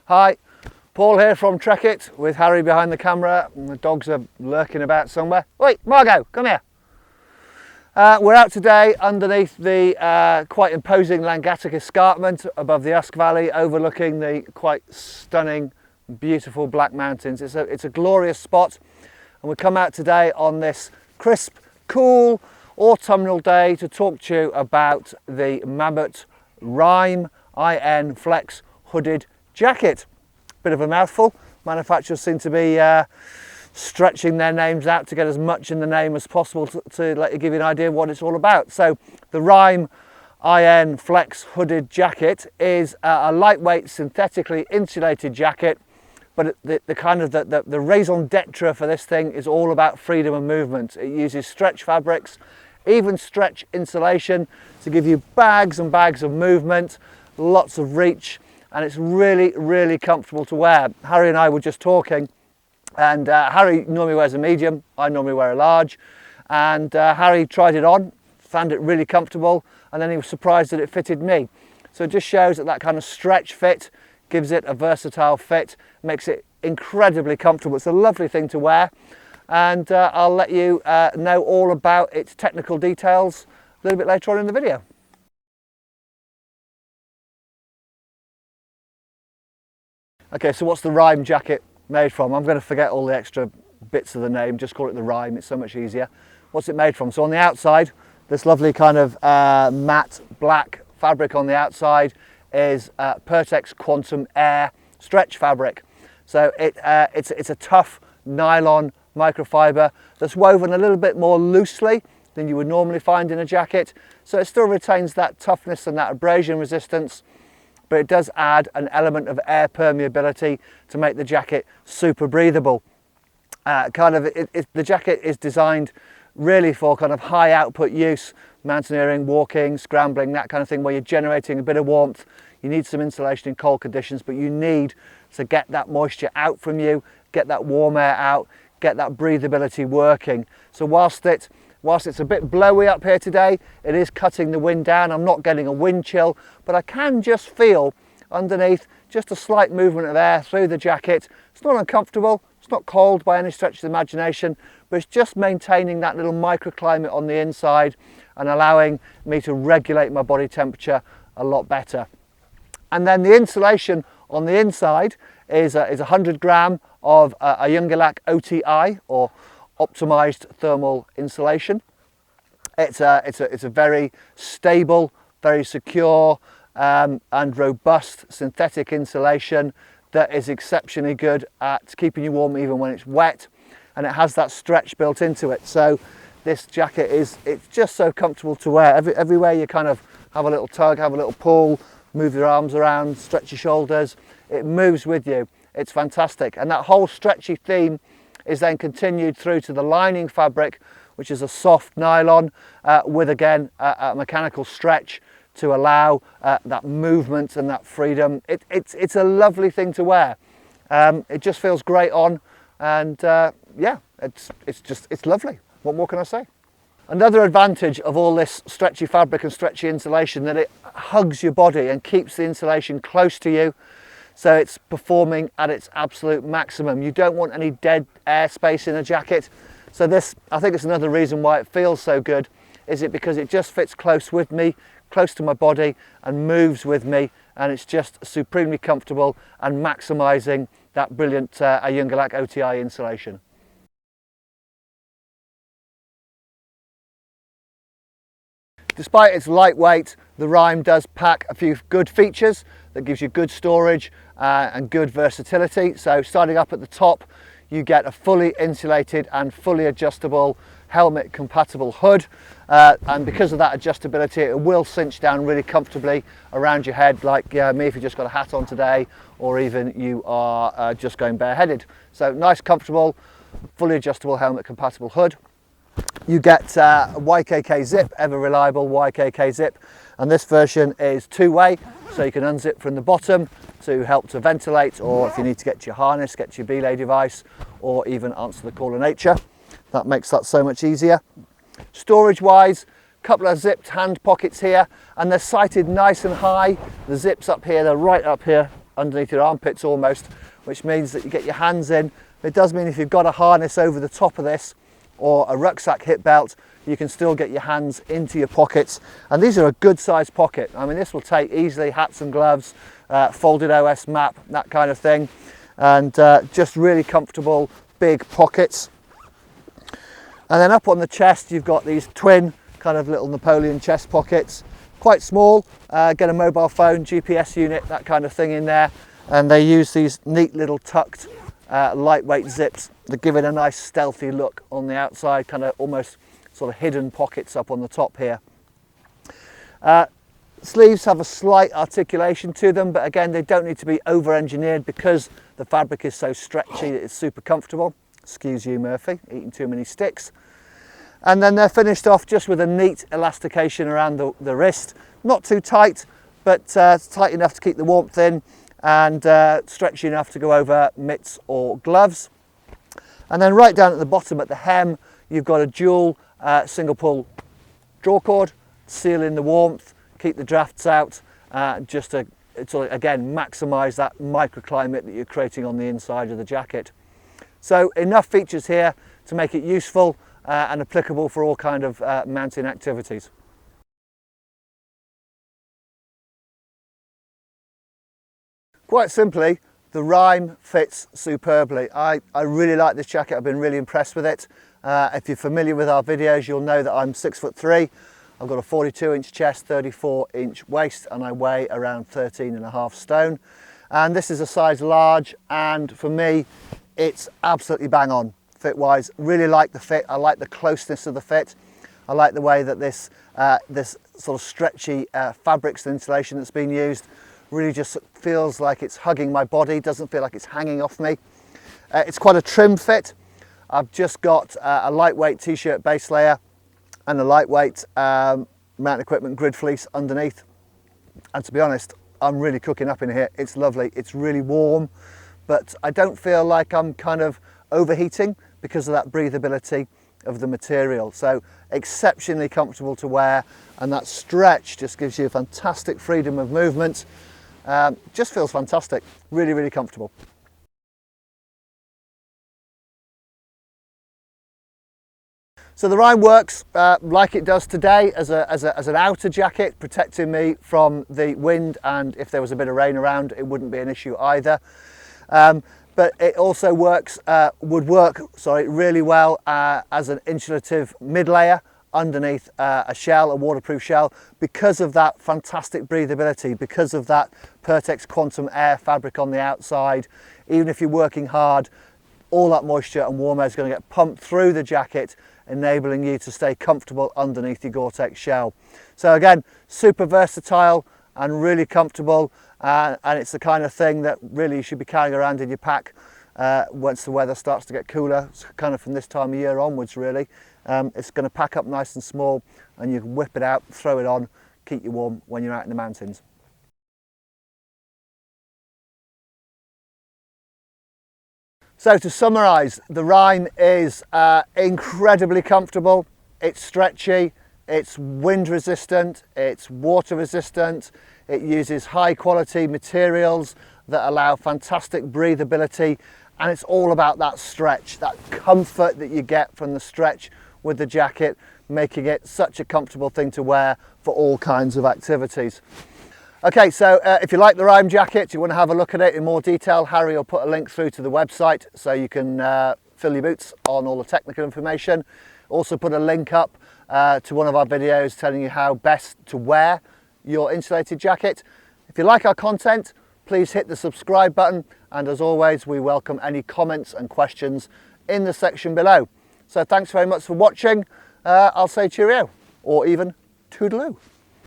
Hi, Paul here from Trekitt with Harry behind the camera. The dogs are lurking about somewhere. Wait, Margot, come here. We're out today underneath the quite imposing Langatic escarpment above the Usk Valley, overlooking the quite stunning, beautiful Black Mountains. It's a glorious spot, and we come out today on this crisp, cool, autumnal day to talk to you about the Mammut Rime IN Flex Hooded jacket. Bit of a mouthful. Manufacturers seem to be stretching their names out to get as much in the name as possible to let you give you an idea of what it's all about. So the Rime IN Flex Hooded jacket is a lightweight, synthetically insulated jacket, but the raison d'etre for this thing is all about freedom of movement. It uses stretch fabrics, even stretch insulation, to give you bags and bags of movement, lots of reach, and it's really, really comfortable to wear. Harry and I were just talking, and Harry normally wears a medium, I normally wear a large, and Harry tried it on, found it really comfortable, and then he was surprised that it fitted me. So it just shows that kind of stretch fit gives it a versatile fit, makes it incredibly comfortable. It's a lovely thing to wear, and I'll let you know all about its technical details a little bit later on in the video. Okay, so what's the Rime jacket made from? I'm going to forget all the extra bits of the name, just call it the Rime, it's so much easier. What's it made from? So on the outside, this lovely kind of matte black fabric on the outside is Pertex Quantum Air stretch fabric. So it's a tough nylon microfiber that's woven a little bit more loosely than you would normally find in a jacket. So it still retains that toughness and that abrasion resistance, but it does add an element of air permeability to make the jacket super breathable. The jacket is designed really for kind of high output use, mountaineering, walking, scrambling, that kind of thing, where you're generating a bit of warmth. You need some insulation in cold conditions, but you need to get that moisture out from you, get that warm air out, get that breathability working. So whilst it's a bit blowy up here today, it is cutting the wind down. I'm not getting a wind chill, but I can just feel underneath just a slight movement of air through the jacket. It's not uncomfortable, it's not cold by any stretch of the imagination, but it's just maintaining that little microclimate on the inside and allowing me to regulate my body temperature a lot better. And then the insulation on the inside is 100 gram of a Jungelak OTI, or optimised thermal insulation. It's a very stable, very secure and robust synthetic insulation that is exceptionally good at keeping you warm even when it's wet, and it has that stretch built into it. So this jacket it's just so comfortable to wear. Everywhere you kind of have a little tug, have a little pull, move your arms around, stretch your shoulders, it moves with you. It's fantastic, and that whole stretchy theme is then continued through to the lining fabric, which is a soft nylon with again a mechanical stretch to allow that movement and that freedom. It's a lovely thing to wear. It just feels great on, and yeah, it's lovely. What more can I say? Another advantage of all this stretchy fabric and stretchy insulation, that it hugs your body and keeps the insulation close to you. So it's performing at its absolute maximum. You don't want any dead air space in a jacket. So this, I think it's another reason why it feels so good, is it because it just fits close with me, close to my body, and moves with me, and it's just supremely comfortable and maximising that brilliant Jungelak OTI insulation. Despite its lightweight, the Rime does pack a few good features that gives you good storage and good versatility. So starting up at the top, you get a fully insulated and fully adjustable helmet compatible hood, and because of that adjustability, it will cinch down really comfortably around your head, like me if you just got a hat on today, or even you are just going bareheaded. So nice, comfortable, fully adjustable helmet compatible hood. You get a YKK zip, ever reliable YKK zip, and this version is two-way, so you can unzip from the bottom to help to ventilate, or if you need to get to your harness, get to your belay device, or even answer the call of nature. That makes that so much easier. Storage wise, a couple of zipped hand pockets here, and they're sighted nice and high. The zips up here, they're right up here, underneath your armpits almost, which means that you get your hands in. It does mean if you've got a harness over the top of this or a rucksack hip belt, you can still get your hands into your pockets. And these are a good sized pocket. I mean, this will take easily hats and gloves, folded OS map, that kind of thing. And just really comfortable big pockets. And then up on the chest, you've got these twin kind of little Napoleon chest pockets. Quite small, get a mobile phone, GPS unit, that kind of thing in there. And they use these neat little tucked lightweight zips that give it a nice stealthy look on the outside, kind of almost sort of hidden pockets up on the top here. Sleeves have a slight articulation to them, but again, they don't need to be over-engineered because the fabric is so stretchy that it's super comfortable. Excuse you, Murphy, eating too many sticks. And then they're finished off just with a neat elastication around the wrist. Not too tight, but tight enough to keep the warmth in and stretchy enough to go over mitts or gloves. And then right down at the bottom at the hem, you've got a dual single pull draw cord, seal in the warmth, keep the drafts out, just to again maximise that microclimate that you're creating on the inside of the jacket. So enough features here to make it useful and applicable for all kind of mountain activities. Quite simply, the Rime fits superbly. I really like this jacket. I've been really impressed with it. If you're familiar with our videos, you'll know that I'm 6'3". I've got a 42-inch chest, 34-inch waist, and I weigh around 13.5 stone. And this is a size large, and for me, it's absolutely bang on fit-wise. Really like the fit. I like the closeness of the fit. I like the way that this sort of stretchy fabrics and insulation that's been used really just feels like it's hugging my body, doesn't feel like it's hanging off me. It's quite a trim fit. I've just got a lightweight t-shirt base layer and a lightweight mountain equipment grid fleece underneath. And to be honest, I'm really cooking up in here. It's lovely, it's really warm, but I don't feel like I'm kind of overheating because of that breathability of the material. So exceptionally comfortable to wear, and that stretch just gives you fantastic freedom of movement. Just feels fantastic, really, really comfortable. So the Rime works like it does today as an outer jacket, protecting me from the wind, and if there was a bit of rain around, it wouldn't be an issue either. But it also would work really well as an insulative mid layer underneath a shell, a waterproof shell, because of that fantastic breathability, because of that Pertex Quantum Air fabric on the outside. Even if you're working hard, all that moisture and warm air is going to get pumped through the jacket, enabling you to stay comfortable underneath your Gore-Tex shell. So again, super versatile and really comfortable, and it's the kind of thing that really you should be carrying around in your pack once the weather starts to get cooler. It's kind of from this time of year onwards really. It's going to pack up nice and small, and you can whip it out, throw it on, keep you warm when you're out in the mountains. So to summarise, the Rime is incredibly comfortable, it's stretchy, it's wind resistant, it's water resistant, it uses high quality materials that allow fantastic breathability, and it's all about that stretch, that comfort that you get from the stretch with the jacket, making it such a comfortable thing to wear for all kinds of activities. Okay, so if you like the Rime jacket, you want to have a look at it in more detail, Harry will put a link through to the website so you can fill your boots on all the technical information. Also put a link up to one of our videos telling you how best to wear your insulated jacket. If you like our content, please hit the subscribe button, and as always, we welcome any comments and questions in the section below. So thanks very much for watching. I'll say cheerio, or even toodaloo.